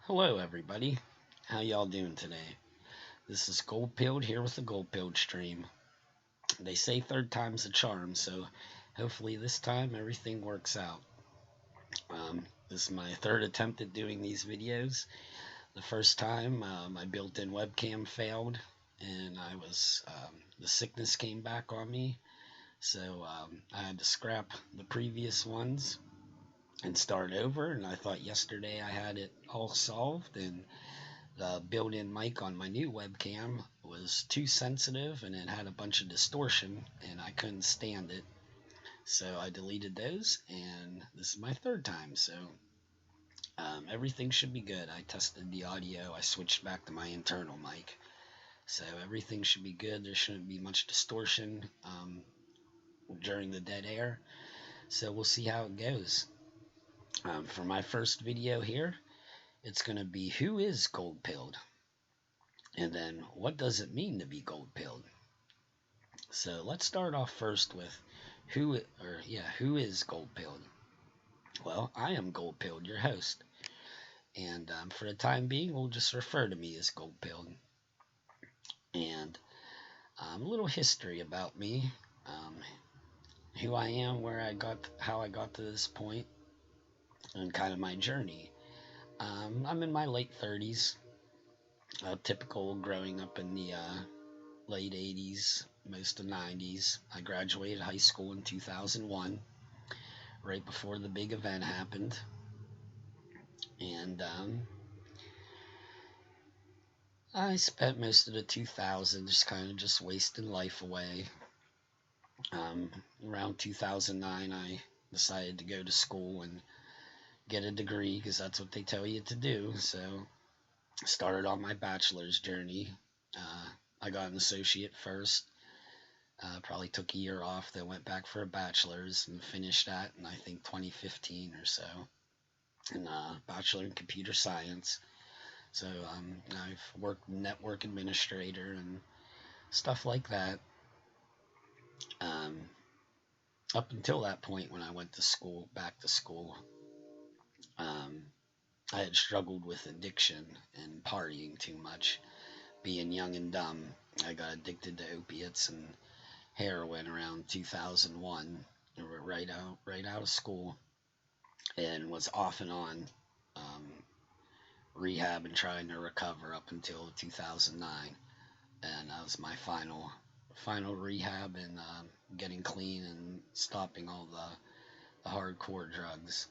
Hello everybody, how y'all doing today? This is Gold Pilled here with the Gold Pilled stream. They say third time's a charm, so hopefully this time everything works out. This is my third attempt at doing these videos. The first time my built-in webcam failed and the sickness came back on me, so I had to scrap the previous ones and start over, and I thought yesterday I had it all solved, and the built-in mic on my new webcam was too sensitive and it had a bunch of distortion and I couldn't stand it. So I deleted those, and this is my third time. So everything should be good. I tested the audio. I switched back to my internal mic. So everything should be good. There shouldn't be much distortion during the dead air. So we'll see how it goes. For my first video here, it's going to be who is gold pilled? And then what does it mean to be gold pilled? So let's start off first with who is gold pilled? Well, I am gold pilled, your host. And for the time being, we'll just refer to me as gold pilled. And a little history about me, who I am, how I got to this point, and kind of my journey. I'm in my late 30s, typical growing up in the late 80s, most of 90s. I graduated high school in 2001, right before the big event happened. And I spent most of the 2000s kind of just wasting life away. Around 2009, I decided to go to school and get a degree because that's what they tell you to do. So I started on my bachelor's journey. I got an associate first. Probably took a year off, then went back for a bachelor's and finished that in I think 2015 or so. And bachelor in computer science. So I've worked network administrator and stuff like that. Up until that point when I went to school, back to school, I had struggled with addiction and partying too much. Being young and dumb, I got addicted to opiates and heroin around 2001, right out of school, and was off and on rehab and trying to recover up until 2009, and that was my final rehab and getting clean and stopping all the hardcore drugs.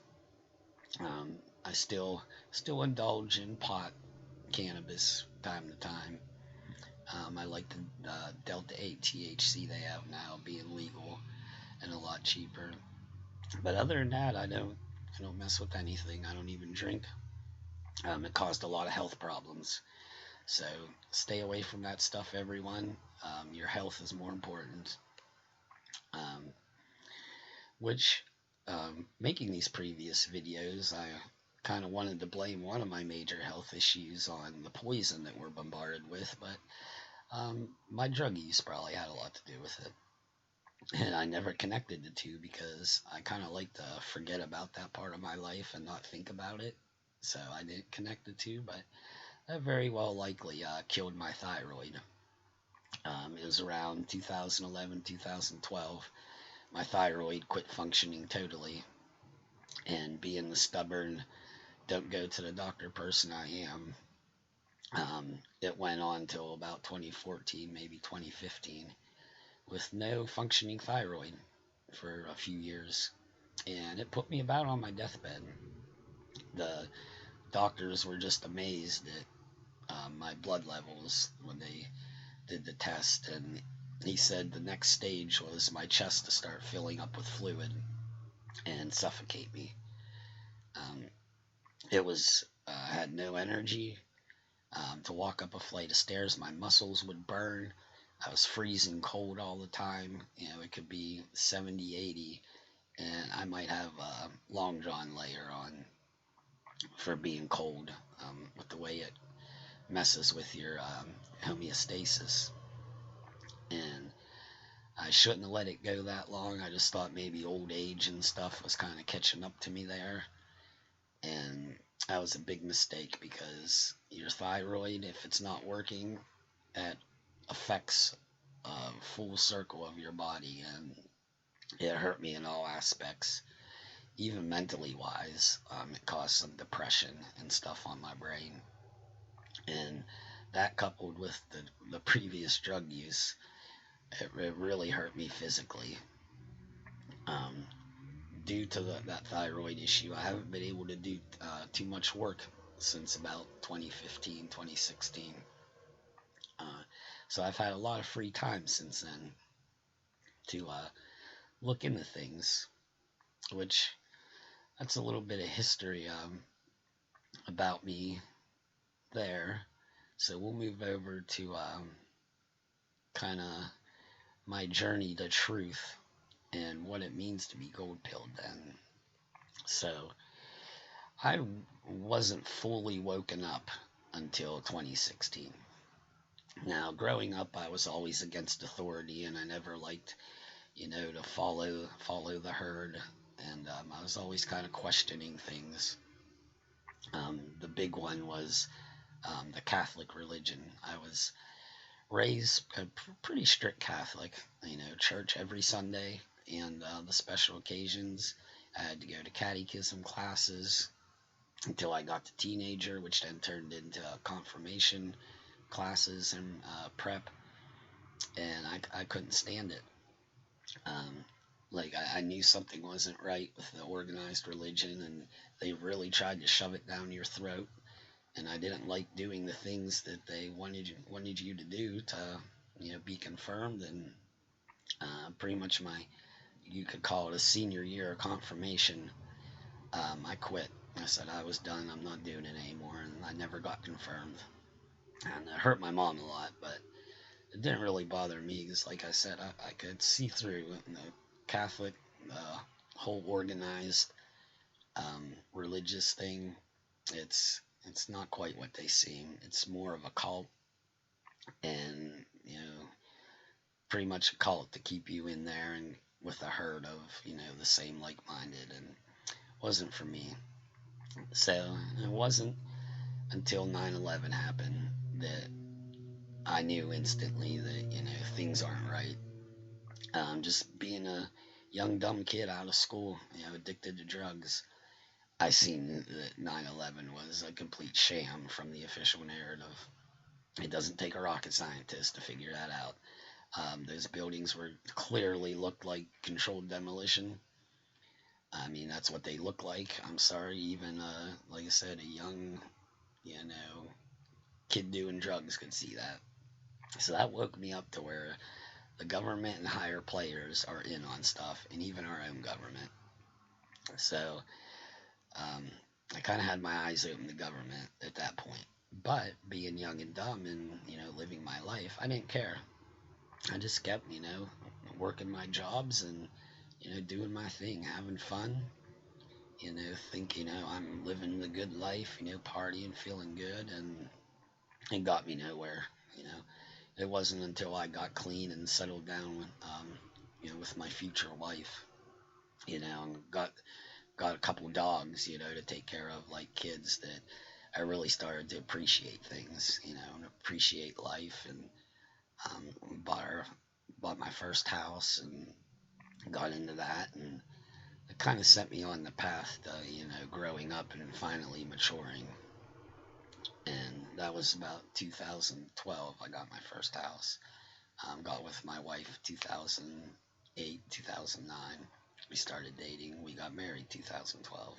I still indulge in pot, cannabis, time to time. I like the Delta 8 THC they have now being legal and a lot cheaper. But other than that, I don't mess with anything. I don't even drink. It caused a lot of health problems. So stay away from that stuff, everyone. Your health is more important. Making these previous videos, I kind of wanted to blame one of my major health issues on the poison that we're bombarded with, but my drug use probably had a lot to do with it. And I never connected the two because I kind of like to forget about that part of my life and not think about it. So I didn't connect the two, but that very well likely killed my thyroid. It was around 2011, 2012. My thyroid quit functioning totally. And being the stubborn, don't go to the doctor person I am, it went on till about 2014, maybe 2015, with no functioning thyroid for a few years. And it put me about on my deathbed. The doctors were just amazed at my blood levels when they did the test, and he said the next stage was my chest to start filling up with fluid and suffocate me. I had no energy to walk up a flight of stairs. My muscles would burn. I was freezing cold all the time. It could be 70, 80, and I might have a long john layer on for being cold, with the way it messes with your homeostasis. And I shouldn't have let it go that long. I just thought maybe old age and stuff was kind of catching up to me there. And that was a big mistake, because your thyroid, if it's not working, it affects a full circle of your body, and it hurt me in all aspects, even mentally wise. It caused some depression and stuff on my brain, and that, coupled with the previous drug use, it really hurt me physically. Um, Due to that thyroid issue, I haven't been able to do too much work since about 2015, 2016. Uh, so I've had a lot of free time since then to look into things, which, that's a little bit of history about me there. So we'll move over to kind of my journey to truth and what it means to be gold pilled then. So I wasn't fully woken up until 2016. Now, growing up, I was always against authority, and I never liked, to follow the herd, and I was always kind of questioning things. The big one was the Catholic religion. I was raised a pretty strict Catholic, church every Sunday, and the special occasions. I had to go to catechism classes until I got to teenager, which then turned into confirmation classes and prep, and I couldn't stand it. Um, I knew something wasn't right with the organized religion, and they really tried to shove it down your throat. And I didn't like doing the things that they wanted you to do to, be confirmed. And pretty much you could call it a senior year of confirmation. I quit. I said I was done. I'm not doing it anymore, and I never got confirmed. And it hurt my mom a lot, but it didn't really bother me, because, like I said, I could see through the Catholic, whole organized religious thing. It's not quite what they seem. It's more of a cult, and pretty much a cult to keep you in there and with a herd of the same like-minded, and it wasn't for me. So it wasn't until 9/11 happened that I knew instantly that things aren't right. Just being a young dumb kid out of school, addicted to drugs, I seen that 9/11 was a complete sham from the official narrative. It doesn't take a rocket scientist to figure that out. Those buildings were clearly looked like controlled demolition. I mean, that's what they look like. I'm sorry, even like I said, a young, kid doing drugs could see that. So that woke me up to where the government and higher players are in on stuff, and even our own government. So I kind of had my eyes open to government at that point. But being young and dumb and, living my life, I didn't care. I just kept, working my jobs and, doing my thing, having fun, think, I'm living the good life, partying, feeling good, and it got me nowhere, It wasn't until I got clean and settled down with my future wife, and got a couple dogs, to take care of like kids, that I really started to appreciate things, and appreciate life. And we bought my first house and got into that, and it kind of set me on the path to, growing up and finally maturing. And that was about 2012. I got my first house. Got with my wife 2008, 2009. We started dating. We got married 2012.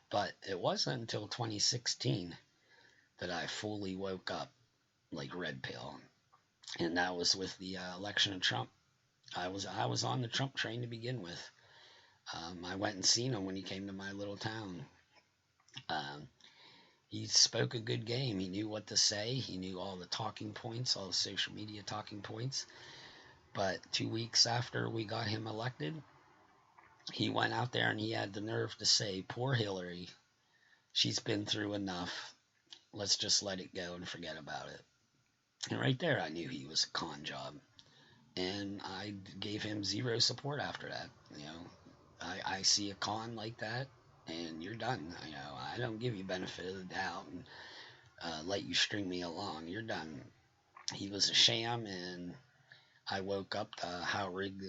But it wasn't until 2016 that I fully woke up like red pill, and that was with the election of Trump. I was on the Trump train to begin with. I went and seen him when he came to my little town. He spoke a good game. He knew what to say. He knew all the talking points, all the social media talking points. But 2 weeks after we got him elected, he went out there and he had the nerve to say, "Poor Hillary, she's been through enough. Let's just let it go and forget about it." And right there, I knew he was a con job. And I gave him zero support after that. I see a con like that, and you're done. I don't give you benefit of the doubt and let you string me along. You're done. He was a sham, and I woke up to how rigged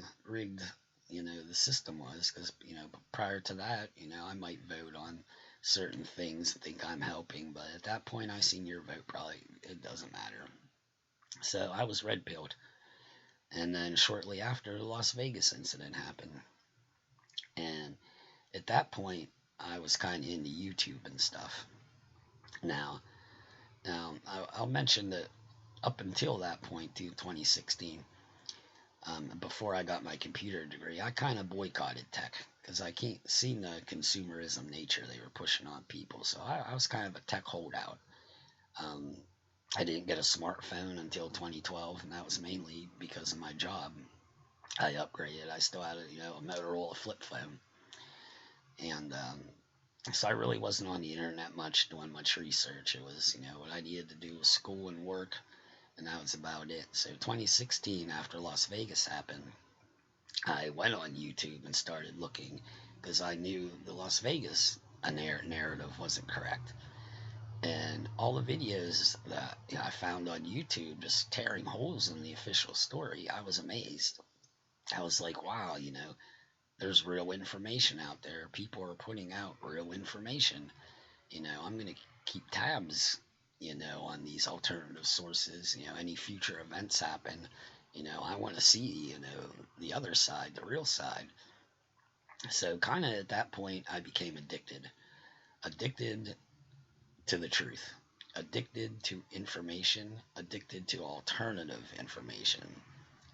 the system was, because prior to that, I might vote on certain things, think I'm helping, but at that point I seen your vote, probably it doesn't matter. So I was red pilled, and then shortly after, the Las Vegas incident happened, and at that point I was kind of into YouTube and stuff. Now, I'll mention that up until that point, to 2016, before I got my computer degree, I kind of boycotted tech because I can't see the consumerism nature they were pushing on people. So I was kind of a tech holdout. Um, I didn't get a smartphone until 2012, and that was mainly because of my job. I upgraded. I still had a Motorola flip phone, and so I really wasn't on the internet much, doing much research. It was what I needed to do was school and work, and that was about it. So 2016, after Las Vegas happened, I went on YouTube and started looking, because I knew the Las Vegas narrative wasn't correct. And all the videos that I found on YouTube just tearing holes in the official story, I was amazed. I was like, wow, there's real information out there. People are putting out real information. I'm going to keep tabs, on these alternative sources. Any future events happen, I want to see, the other side, the real side. So kind of at that point, I became addicted to the truth, addicted to information, addicted to alternative information,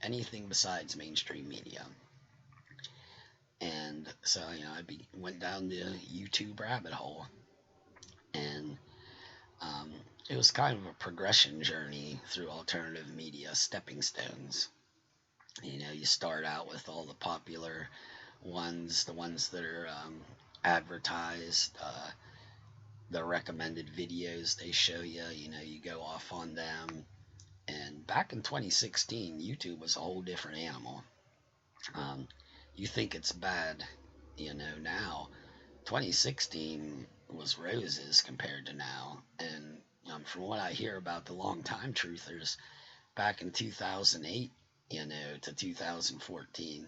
anything besides mainstream media. And so, went down the YouTube rabbit hole, and it was kind of a progression journey through alternative media, stepping stones. You start out with all the popular ones, the ones that are advertised, the recommended videos they show you, you go off on them. And back in 2016, YouTube was a whole different animal. You think it's bad, now. 2016 was roses compared to now. And from what I hear about the long-time truthers, back in 2008, to 2014,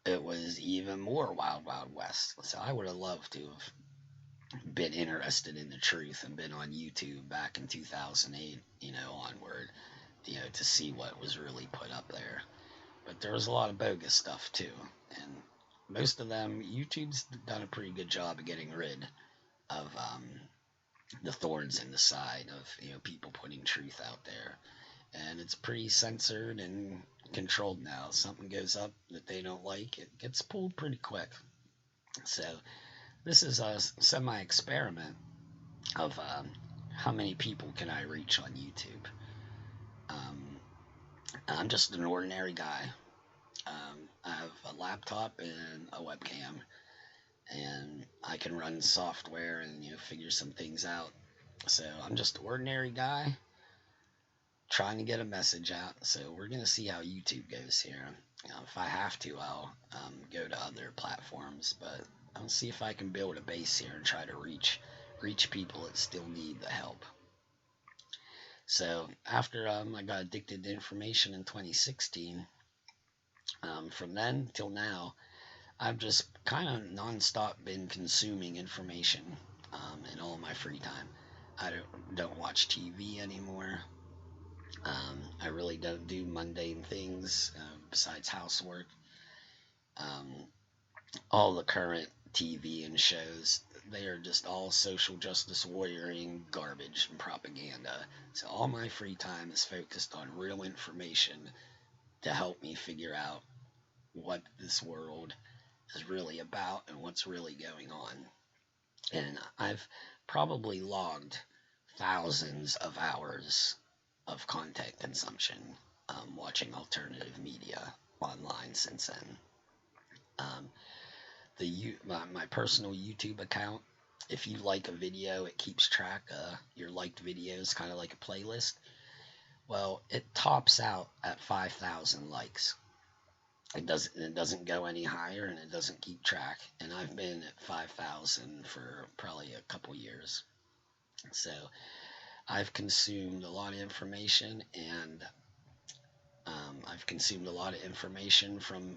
it was even more wild, wild west. So I would have loved to have been interested in the truth and been on YouTube back in 2008, onward, to see what was really put up there. But there was a lot of bogus stuff too, and most of them, YouTube's done a pretty good job of getting rid of the thorns in the side of people putting truth out there, and it's pretty censored and controlled now. If something goes up that they don't like, it gets pulled pretty quick. So this is a semi-experiment of how many people can I reach on YouTube. I'm just an ordinary guy. I have a laptop and a webcam, and I can run software and figure some things out. So I'm just an ordinary guy trying to get a message out. So we're gonna see how YouTube goes here. If I have to, I'll go to other platforms, but I'll see if I can build a base here and try to reach people that still need the help. So after I got addicted to information in 2016, from then till now, I've just kind of nonstop been consuming information in all my free time. I don't watch TV anymore. I really don't do mundane things besides housework. All the current TV and shows, they are just all social justice warrioring garbage and propaganda. So all my free time is focused on real information to help me figure out what this world is really about and what's really going on. And I've probably logged thousands of hours of content consumption watching alternative media online since then. My personal YouTube account, if you like a video, it keeps track of your liked videos, kind of like a playlist. Well, it tops out at 5,000 likes. it doesn't go any higher, and it doesn't keep track. And I've been at 5,000 for probably a couple years. So I've consumed a lot of information, and I've consumed a lot of information from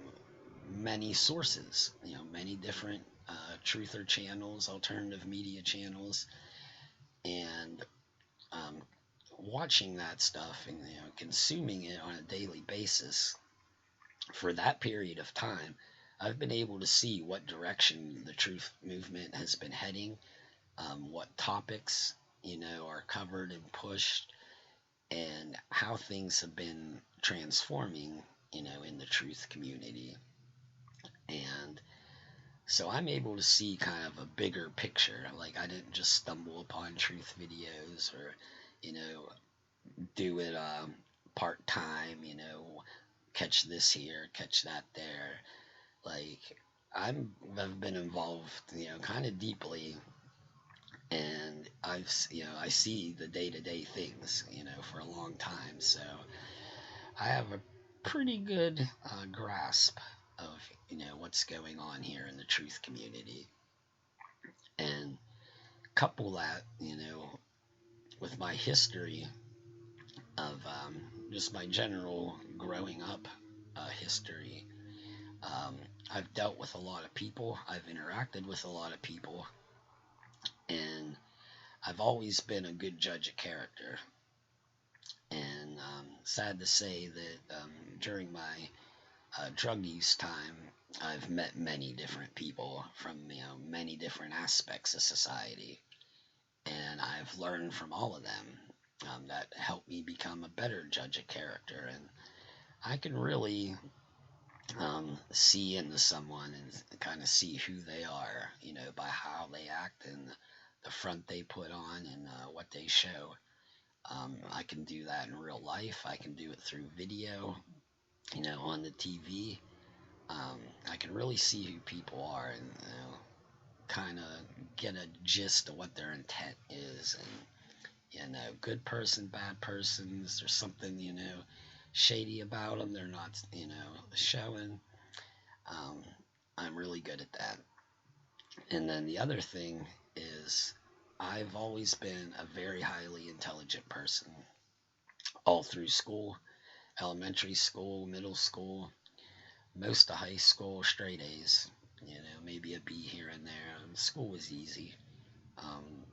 many sources, many different truther channels, alternative media channels, and um, watching that stuff and consuming it on a daily basis for that period of time. I've been able to see what direction the truth movement has been heading, what topics are covered and pushed, and how things have been transforming in the truth community. And so I'm able to see kind of a bigger picture. Like, I didn't just stumble upon truth videos, or do it part time, catch this here, catch that there. Like, I've been involved, kind of deeply, and I see the day to day things, for a long time. So I have a pretty good grasp of, what's going on here in the truth community, and couple that, with my history of just my general growing up history. I've dealt with a lot of people, I've interacted with a lot of people, and I've always been a good judge of character. And sad to say that during my drug use time, I've met many different people from many different aspects of society, and I've learned from all of them. That helped me become a better judge of character, and I can really see into someone and kind of see who they are, by how they act and the front they put on, and what they show. I can do that in real life. I can do it through video, on the TV. I can really see who people are, and kind of get a gist of what their intent is, and good person, bad persons. There's something shady about them. They're not showing. I'm really good at that. And then the other thing is, I've always been a very highly intelligent person, all through school, elementary school, middle school, most of high school, straight A's. Maybe a B here and there. School was easy. Um,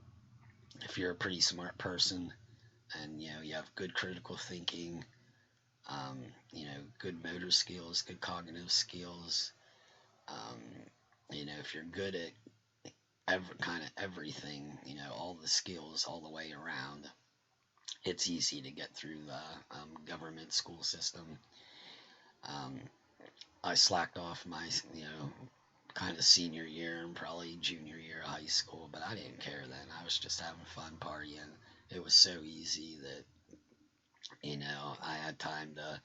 if you're a pretty smart person, and you have good critical thinking, um, good motor skills, good cognitive skills, um, if you're good at kind of everything, all the skills all the way around, it's easy to get through the government school system. Um, I slacked off my, kind of senior year and probably junior year of high school, but I didn't care then. I was just having fun partying. It was so easy that, I had time to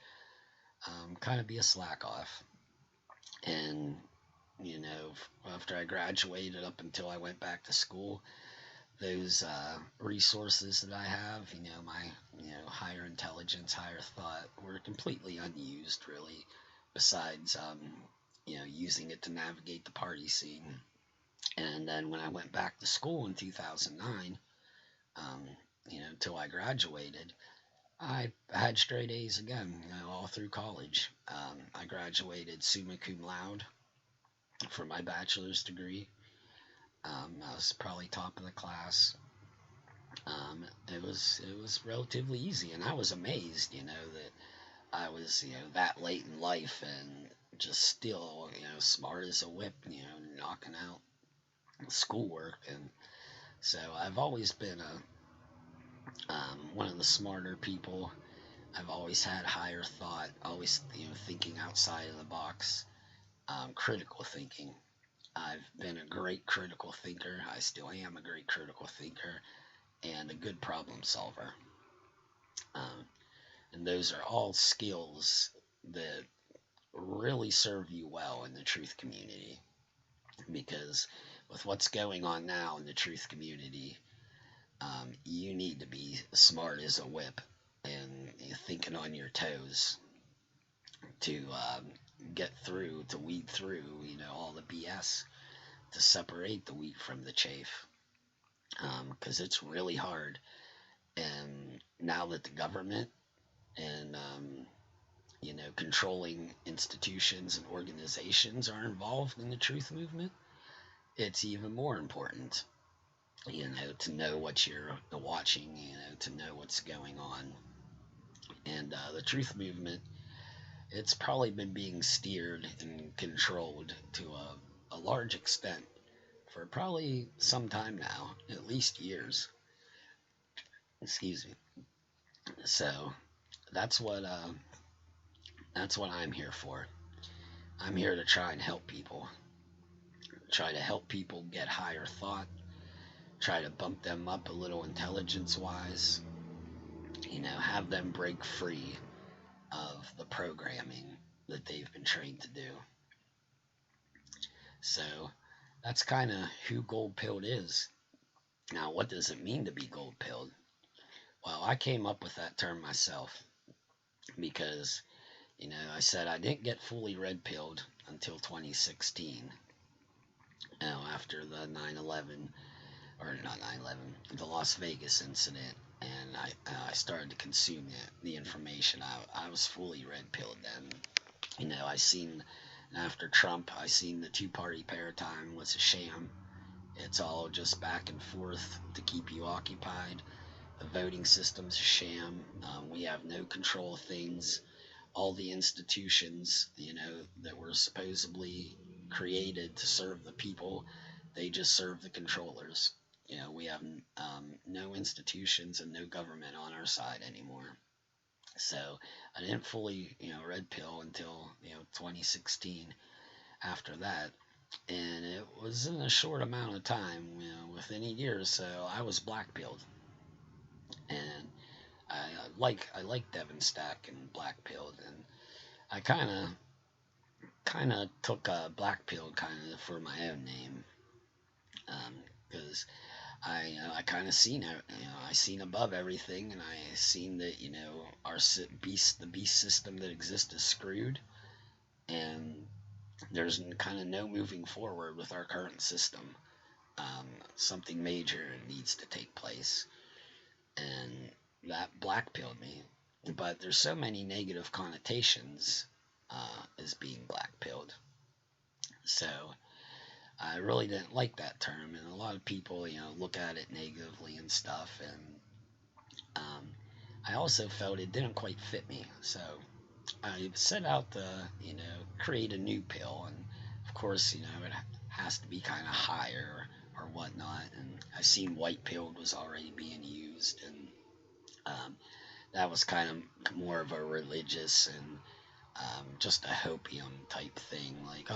kind of be a slack off. And, after I graduated up until I went back to school, those resources that I have, my, higher intelligence, higher thought, were completely unused, really, besides, using it to navigate the party scene. And then when I went back to school in 2009, until I graduated, I had straight A's again, all through college. I graduated summa cum laude for my bachelor's degree. I was probably top of the class. It was relatively easy, and I was amazed, that I was, that late in life and just still, smart as a whip, knocking out schoolwork. And so I've always been one of the smarter people. I've always had higher thought, always, thinking outside of the box, critical thinking. I've been a great critical thinker. I still am a great critical thinker, and a good problem solver. Um, and those are all skills that really serve you well in the truth community, because with what's going on now in the truth community, you need to be smart as a whip and thinking on your toes to get through, to weed through, all the BS, to separate the wheat from the chaff. Because it's really hard. And now that the government and, controlling institutions and organizations are involved in the truth movement, it's even more important, to know what you're watching, to know what's going on. And the truth movement, it's probably been being steered and controlled to a large extent for probably some time now, at least years. Excuse me. So that's what I'm here for. I'm here to try and help people. Try to help people get higher thought. Try to bump them up a little intelligence-wise. Have them break free of the programming that they've been trained to do. So that's kind of who gold-pilled is. Now, what does it mean to be gold-pilled? Well, I came up with that term myself because, I said I didn't get fully red-pilled until 2016. After the 9/11, or not 9/11, the Las Vegas incident, and I started to consume the information. I was fully red-pilled then. I seen, after Trump, I seen the two-party paradigm was a sham. It's all just back and forth to keep you occupied. The voting system's a sham. We have no control of things. All the institutions, that were supposedly created to serve the people, they just serve the controllers. We have no institutions and no government on our side anymore. So I didn't fully, red pill until, 2016 after that. And it was in a short amount of time, within a year or so, I was black pilled. And I like Devin Stack and black pilled, and I kind of took a black pill kind of for my own name, because I kind of seen it, I seen above everything, and I seen that, the beast system that exists is screwed, and there's kind of no moving forward with our current system. Something major needs to take place, and that black pilled me. But there's so many negative connotations as being black pilled, so I really didn't like that term, and a lot of people, look at it negatively and stuff, and I also felt it didn't quite fit me, so I set out to, create a new pill, and of course, it has to be kind of higher or whatnot, and I seen white pilled was already being used, and that was kind of more of a religious and just a hopium type thing, like,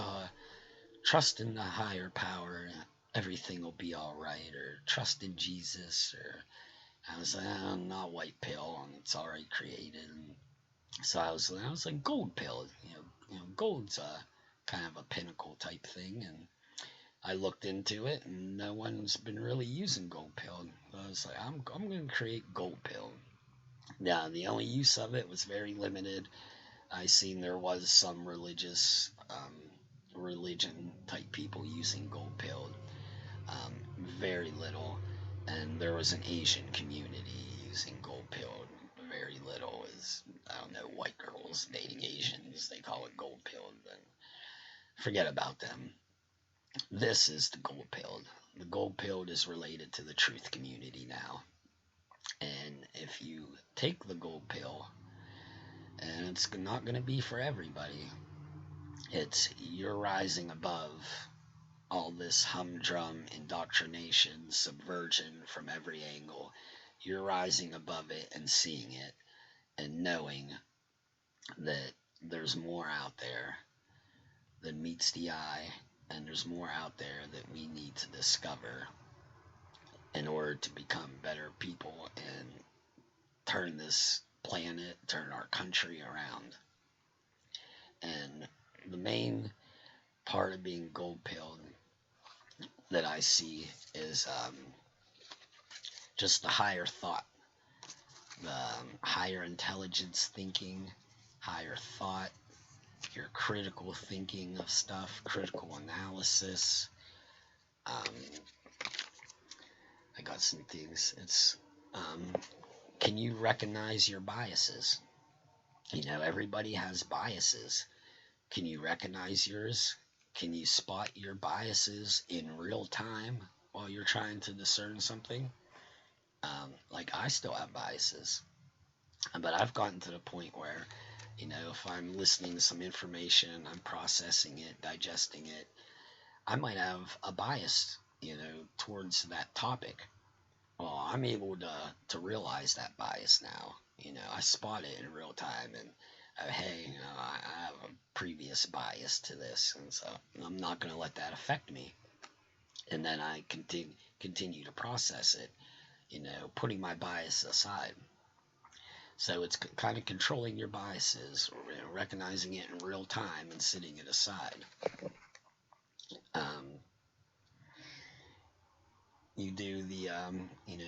trust in the higher power, everything will be all right, or trust in Jesus, or I was like, I'm not white pill, and it's already created. And so I was like gold pill, gold's kind of a pinnacle type thing, and I looked into it, and no one's been really using gold pill. So I was like, I'm going to create gold pill. Now, the only use of it was very limited. I seen there was some religious religion type people using gold pilled, very little, and there was an Asian community using gold pilled, very little. Is, I don't know, white girls dating Asians, they call it gold pilled, then forget about them. This is the gold pilled. The gold pilled is related to the truth community now, and if you take the gold pill, and it's not going to be for everybody, you're rising above all this humdrum indoctrination, subversion from every angle. You're rising above it and seeing it and knowing that there's more out there than meets the eye, and there's more out there that we need to discover in order to become better people and turn this planet, turn our country around. And the main part of being gold pilled that I see is just the higher thought, the higher intelligence thinking, higher thought, your critical thinking of stuff, critical analysis. I got some things. It's can you recognize your biases? Everybody has biases. Can you recognize yours? Can you spot your biases in real time while you're trying to discern something? Like I still have biases, but I've gotten to the point where, if I'm listening to some information, I'm processing it, digesting it, I might have a bias, towards that topic. Well, I'm able to realize that bias now. I spot it in real time, and hey, I have a previous bias to this, and so I'm not going to let that affect me. And then I continue to process it, putting my bias aside. So it's kind of controlling your biases, recognizing it in real time and setting it aside. You do the,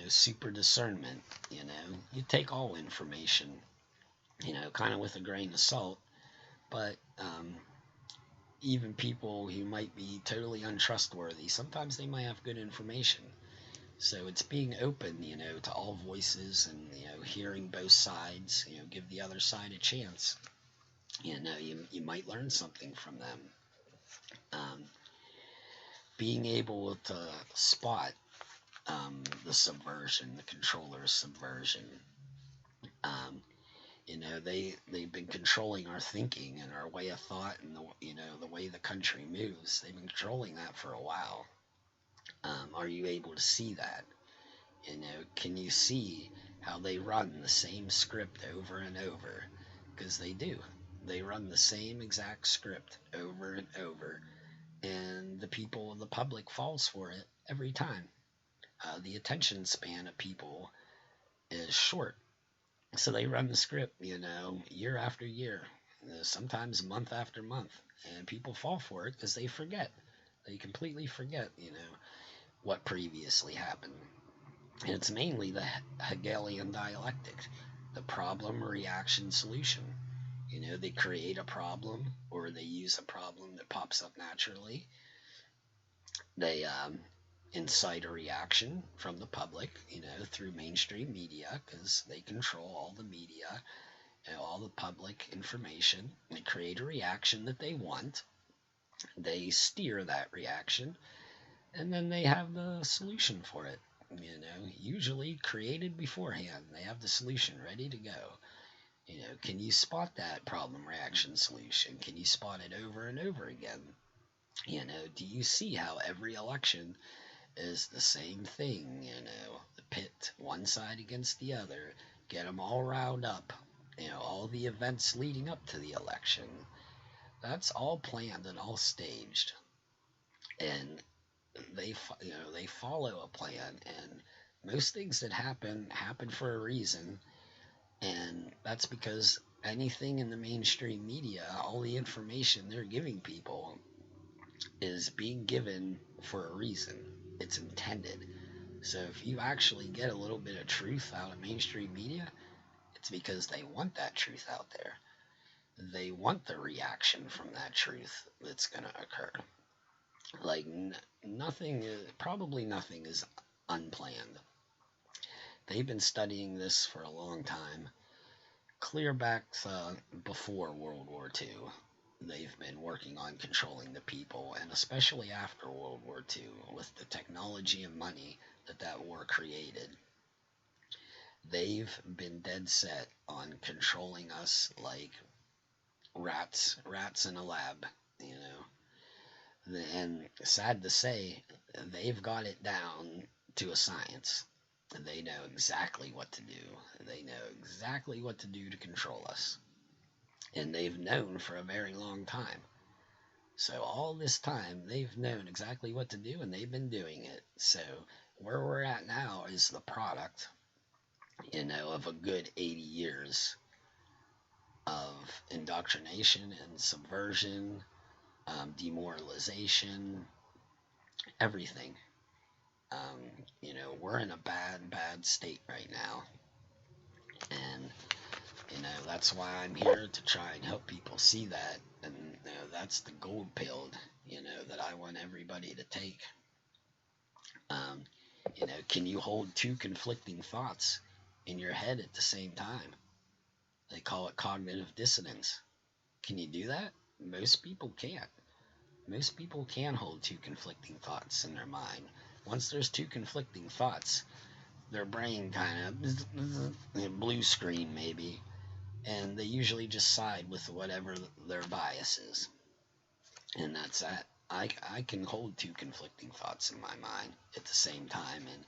super discernment. You take all information, kind of with a grain of salt, but even people who might be totally untrustworthy, sometimes they might have good information. So it's being open, to all voices and, hearing both sides, give the other side a chance. You might learn something from them. Being able to spot the subversion, the controller's subversion. They've been controlling our thinking and our way of thought and the way the country moves. They've been controlling that for a while. Are you able to see that? Can you see how they run the same script over and over? Because they do. They run the same exact script over and over, and the people, the public falls for it every time. The attention span of people is short. So they run the script, year after year, sometimes month after month, and people fall for it because they forget. They completely forget, what previously happened. And it's mainly the Hegelian Dialectic, the problem, reaction, solution. They create a problem, or they use a problem that pops up naturally. They incite a reaction from the public, through mainstream media, because they control all the media, all the public information. They create a reaction that they want. They steer that reaction, and then they have the solution for it. Usually created beforehand. They have the solution ready to go. Can you spot that problem, reaction, solution? Can you spot it over and over again? Do you see how every election is the same thing? The pit one side against the other, get them all riled up. All the events leading up to the election. That's all planned and all staged, and they follow a plan. And most things that happen for a reason, and that's because anything in the mainstream media, all the information they're giving people, is being given for a reason. It's intended. So if you actually get a little bit of truth out of mainstream media, it's because they want that truth out there. They want the reaction from that truth that's going to occur. Like probably nothing is unplanned. They've been studying this for a long time. Clear back before World War II, they've been working on controlling the people, and especially after World War II, with the technology and money that war created. They've been dead set on controlling us like rats in a lab, And sad to say, they've got it down to a science. They know exactly what to do. They know exactly what to do to control us. And they've known for a very long time. So all this time, they've known exactly what to do, and they've been doing it. So where we're at now is the product, of a good 80 years of indoctrination and subversion, demoralization, everything. We're in a bad state right now. And, That's why I'm here, to try and help people see that. And that's the gold pill, that I want everybody to take. Um, can you hold two conflicting thoughts in your head at the same time? They call it cognitive dissonance. Can you do that? Most people can't. Most people can hold two conflicting thoughts in their mind. Once there's two conflicting thoughts, their brain kind of blue screen maybe, and they usually just side with whatever their bias is. And that's that. I can hold two conflicting thoughts in my mind at the same time and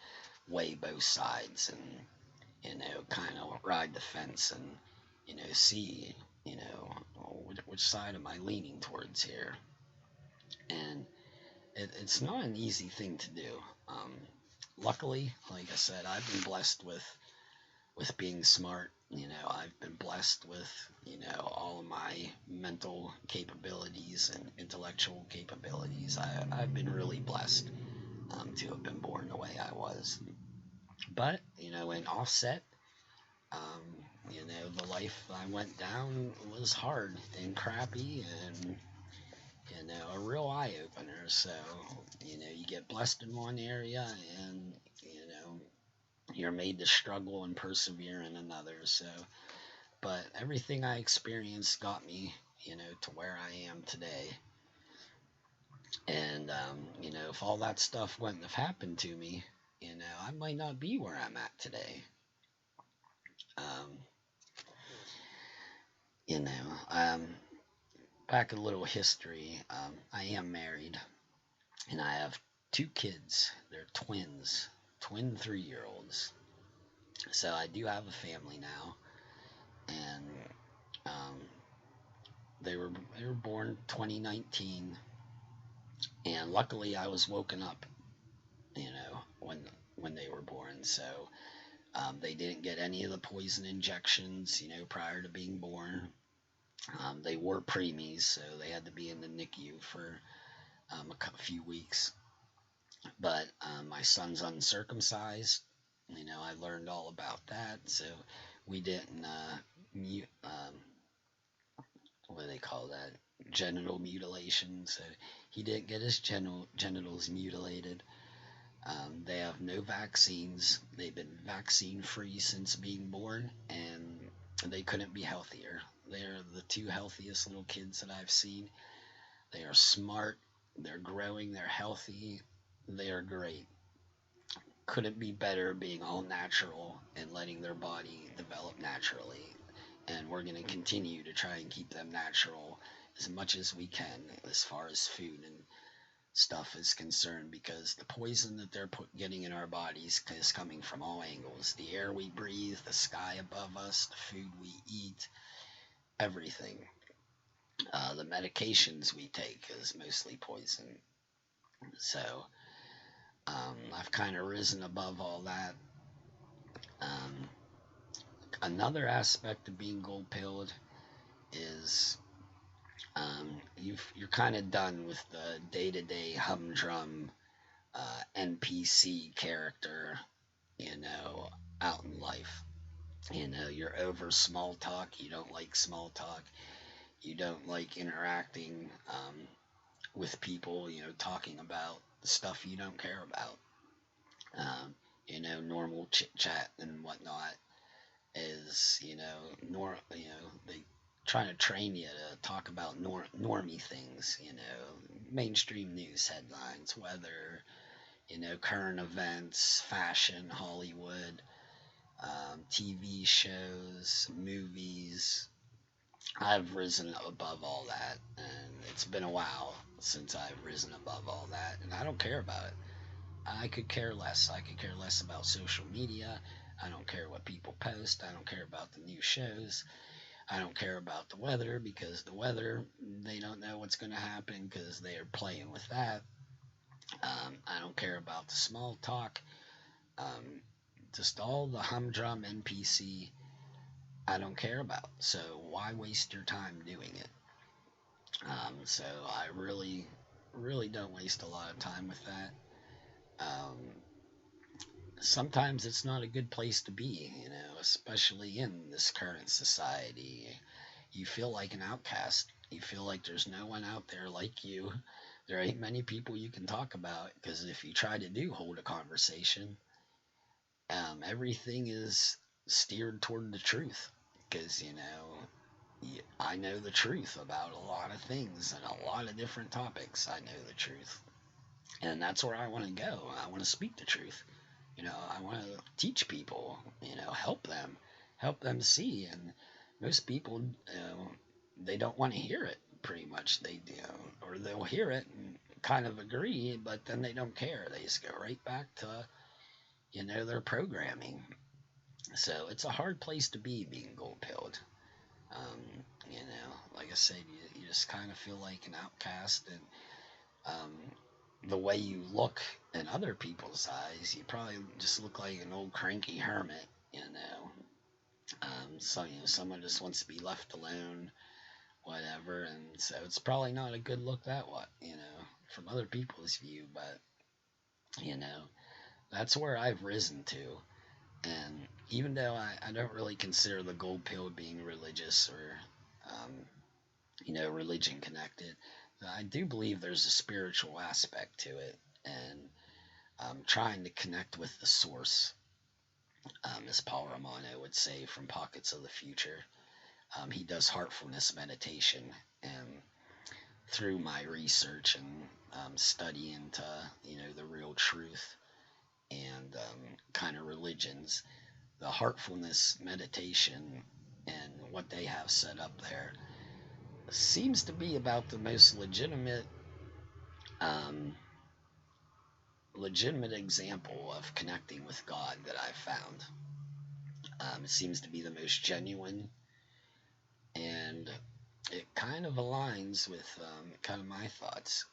weigh both sides and, kind of ride the fence and, see, which side am I leaning towards here. And it's not an easy thing to do. Luckily, like I said, I've been blessed with being smart. I've been blessed with, all of my mental capabilities and intellectual capabilities. I've been really blessed to have been born the way I was. But, in offset, the life I went down was hard and crappy and, a real eye opener. So, you get blessed in one area and, you're made to struggle and persevere in another. So, but everything I experienced got me, to where I am today. And, if all that stuff wouldn't have happened to me, I might not be where I'm at today. Um, back a little history. I am married, and I have two kids. They're twins, twin 3-year-olds. So I do have a family now, and they were born 2019, and luckily I was woken up, when they were born. So they didn't get any of the poison injections, prior to being born. They were preemies, so they had to be in the NICU for a few weeks. But my son's uncircumcised. I learned all about that. So we didn't, what do they call that? Genital mutilation. So he didn't get his genitals mutilated. They have no vaccines. They've been vaccine free since being born, and they couldn't be healthier. They're the two healthiest little kids that I've seen. They are smart. They're growing. They're healthy. They are great. Couldn't be better being all natural and letting their body develop naturally. And we're going to continue to try and keep them natural as much as we can as far as food and stuff is concerned, because the poison that they're getting in our bodies is coming from all angles. The air we breathe, the sky above us, the food we eat, everything. The medications we take is mostly poison. So I've kind of risen above all that. Another aspect of being gold-pilled is you're kind of done with the day-to-day humdrum NPC character, out in life. You're over small talk. You don't like small talk. You don't like interacting with people, talking about stuff you don't care about. Normal chit chat and whatnot is, they trying to train you to talk about normie things, mainstream news headlines, weather, current events, fashion, Hollywood, TV shows, movies. I've risen above all that, and it's been a while since I've risen above all that, and I don't care about it. I could care less. I could care less about social media. I don't care what people post. I don't care about the new shows. I don't care about the weather, because the weather, they don't know what's going to happen because they are playing with that. I don't care about the small talk. Just all the humdrum NPC, I don't care about. So why waste your time doing it? So I really, really don't waste a lot of time with that. Sometimes it's not a good place to be, especially in this current society. You feel like an outcast. You feel like there's no one out there like you. There ain't many people you can talk about, because if you try to hold a conversation, everything is steered toward the truth. Because, I know the truth about a lot of things and a lot of different topics. I know the truth. And that's where I want to go. I want to speak the truth. I want to teach people, help them see. And most people, they don't want to hear it, pretty much. They do, or they'll hear it and kind of agree, but then they don't care. They just go right back to, their programming. So it's a hard place to be, being gold-pilled. Like I said, you just kind of feel like an outcast, and the way you look in other people's eyes, you probably just look like an old cranky hermit. So someone just wants to be left alone, whatever, and so it's probably not a good look that way, from other people's view. But that's where I've risen to. And even though I don't really consider the gold pill being religious or religion connected, I do believe there's a spiritual aspect to it, and trying to connect with the source, as Paul Romano would say from Pockets of the Future. He does heartfulness meditation, and through my research and study into the real truth and kind of religions, the heartfulness meditation and what they have set up there seems to be about the most legitimate example of connecting with God that I've found. It seems to be the most genuine, and it kind of aligns with kind of my thoughts.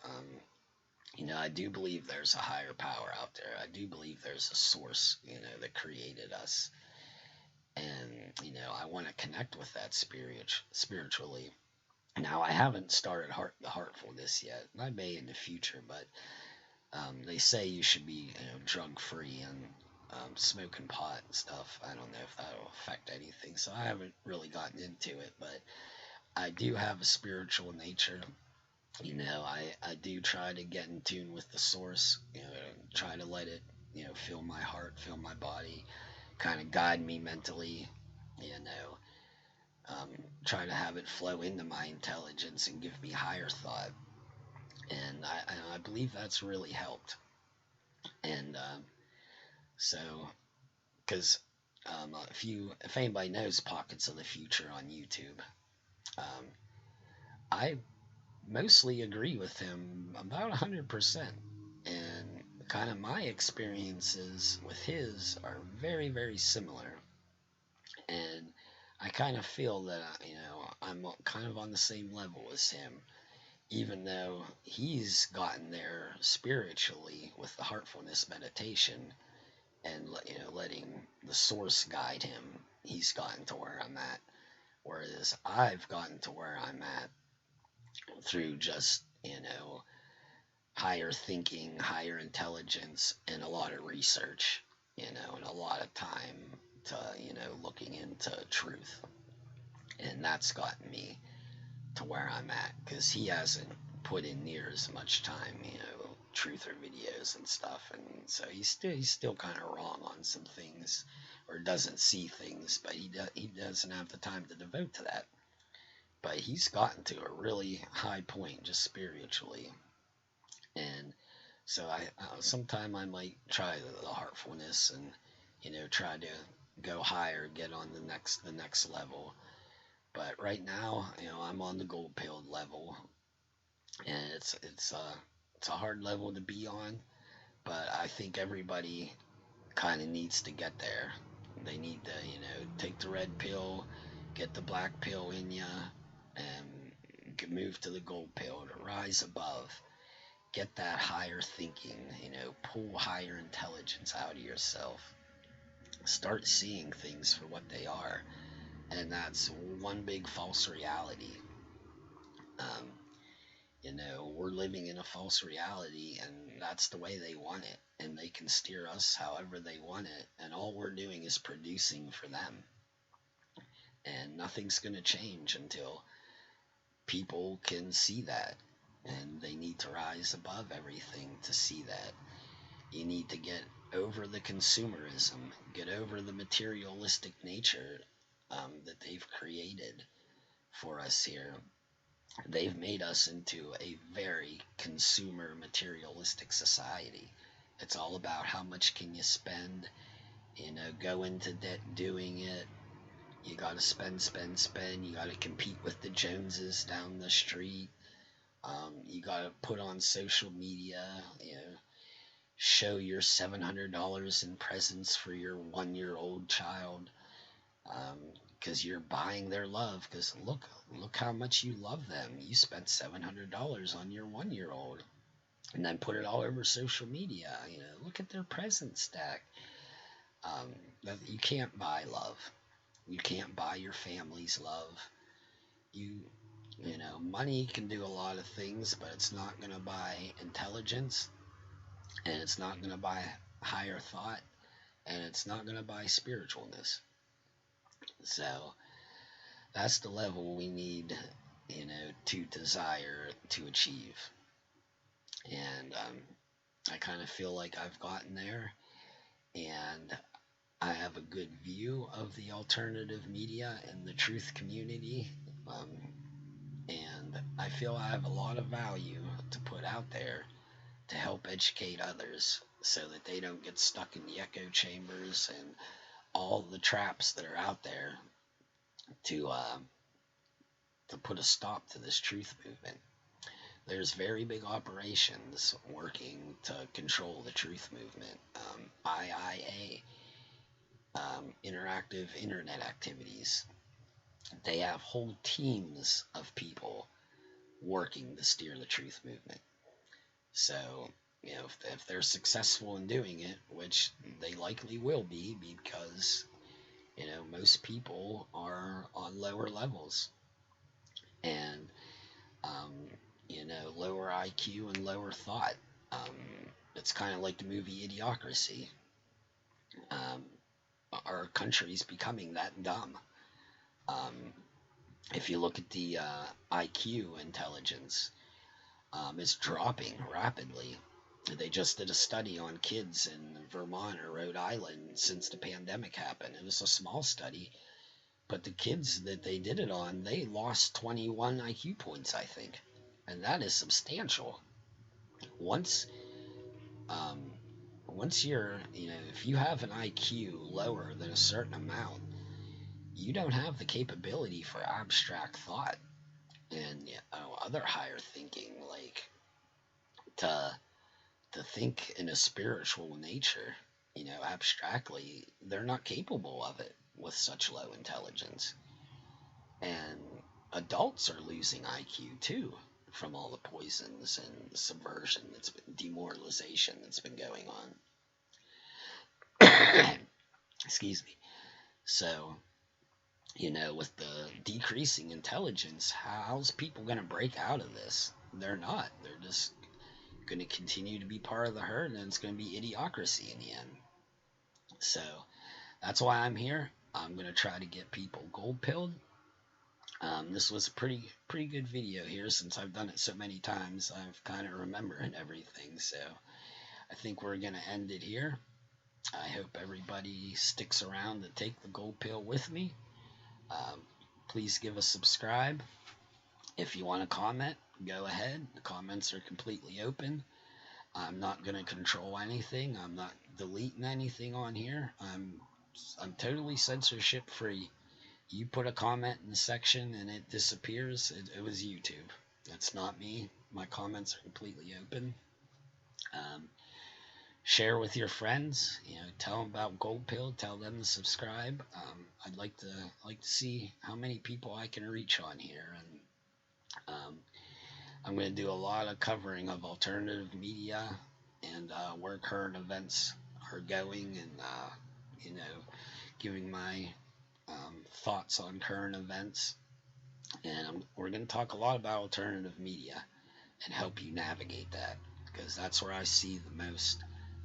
I do believe there's a higher power out there. I do believe there's a source, that created us. And, I want to connect with that spiritually. Now, I haven't started the heartfulness yet. I may in the future, but they say you should be, drug-free and smoking pot and stuff. I don't know if that'll affect anything, so I haven't really gotten into it, but I do have a spiritual nature. I do try to get in tune with the source, try to let it, fill my heart, fill my body, kind of guide me mentally, try to have it flow into my intelligence and give me higher thought. And I believe that's really helped. And so, because if anybody knows Pockets of the Future on YouTube, I mostly agree with him about 100%. And kind of my experiences with his are very, very similar. And I kind of feel that, I'm kind of on the same level as him, even though he's gotten there spiritually with the heartfulness meditation and, letting the source guide him. He's gotten to where I'm at, whereas I've gotten to where I'm at through just, higher thinking, higher intelligence, and a lot of research, and a lot of time to, looking into truth. And that's gotten me to where I'm at, because he hasn't put in near as much time, truther videos and stuff, and so he's still kind of wrong on some things, or doesn't see things, but he doesn't have the time to devote to that. But he's gotten to a really high point just spiritually, and so sometime I might try the heartfulness and try to go higher, get on the next level. But right now, I'm on the gold pill level, and it's a hard level to be on, but I think everybody kind of needs to get there. They need to, take the red pill, get the black pill in ya, and move to the gold pill to rise above. Get that higher thinking, pull higher intelligence out of yourself. Start seeing things for what they are. And that's one big false reality. We're living in a false reality, and that's the way they want it, and they can steer us however they want it, and all we're doing is producing for them. And nothing's going to change until people can see that, and they need to rise above everything to see that. You need to get over the consumerism, get over the materialistic nature that they've created for us here. They've made us into a very consumer materialistic society. It's all about how much can you spend, go into debt doing it. You got to spend, spend, spend. You got to compete with the Joneses down the street. You got to put on social media, show your $700 in presents for your 1-year-old child, because you're buying their love. Because look how much you love them. You spent $700 on your 1-year-old, and then put it all over social media. Look at their present stack. You can't buy love. You can't buy your family's love. Money can do a lot of things, but it's not going to buy intelligence, and it's not going to buy higher thought, and it's not going to buy spiritualness. So that's the level we need, to desire to achieve. And I kind of feel like I've gotten there, and I have a good view of the alternative media and the truth community. And I feel I have a lot of value to put out there to help educate others so that they don't get stuck in the echo chambers and all the traps that are out there to put a stop to this truth movement. There's very big operations working to control the truth movement. IIA, Interactive Internet Activities. They have whole teams of people working to steer the truth movement. So, if they're successful in doing it, which they likely will be, because, most people are on lower levels, and, lower IQ and lower thought. It's kind of like the movie Idiocracy. Our country's becoming that dumb. If you look at the IQ intelligence, it's dropping rapidly. They just did a study on kids in Vermont or Rhode Island since the pandemic happened. It was a small study, but the kids that they did it on, they lost 21 IQ points, I think. And that is substantial. Once you're, if you have an IQ lower than a certain amount, you don't have the capability for abstract thought and other higher thinking, like to think in a spiritual nature, abstractly. They're not capable of it with such low intelligence. And adults are losing IQ too from all the poisons and the subversion that's been, demoralization that's been going on. Excuse me. So, with the decreasing intelligence, how's people going to break out of this? They're not. They're just going to continue to be part of the herd, and it's going to be idiocracy in the end. So that's why I'm here. I'm going to try to get people gold-pilled. This was a pretty good video here. Since I've done it so many times, I've kind of remembered everything. So I think we're going to end it here. I hope everybody sticks around to take the gold pill with me. Please give a subscribe. If you want to comment, go ahead. The comments are completely open. I'm not going to control anything. I'm not deleting anything on here. I'm totally censorship free. You put a comment in the section and it disappears, it was YouTube. That's not me. My comments are completely open. Share with your friends. Tell them about Gold Pill. Tell them to subscribe. I'd like to see how many people I can reach on here, and I'm going to do a lot of covering of alternative media and where current events are going, and giving my thoughts on current events. And we're going to talk a lot about alternative media and help you navigate that, because that's where I see the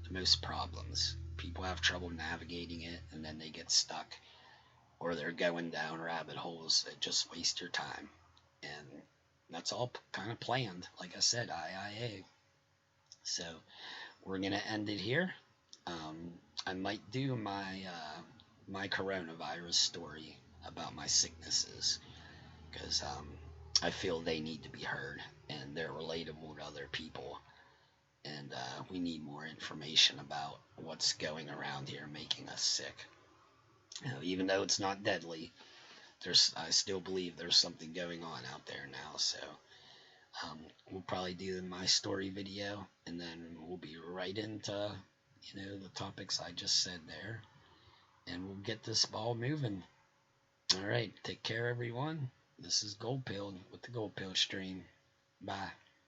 most problems. People have trouble navigating it, and then they get stuck, or they're going down rabbit holes that just waste your time. And that's all kind of planned. Like I said, IIA. So we're gonna end it here. I might do my coronavirus story about my sicknesses, because I feel they need to be heard, and they're relatable to other people, and we need more information about what's going around here making us sick. Even though it's not deadly, I still believe there's something going on out there now. So we'll probably do my story video, and then we'll be right into the topics I just said there, and we'll get this ball moving. All right, take care, everyone. This is Gold Pilled with the Gold Pill Stream. Bye.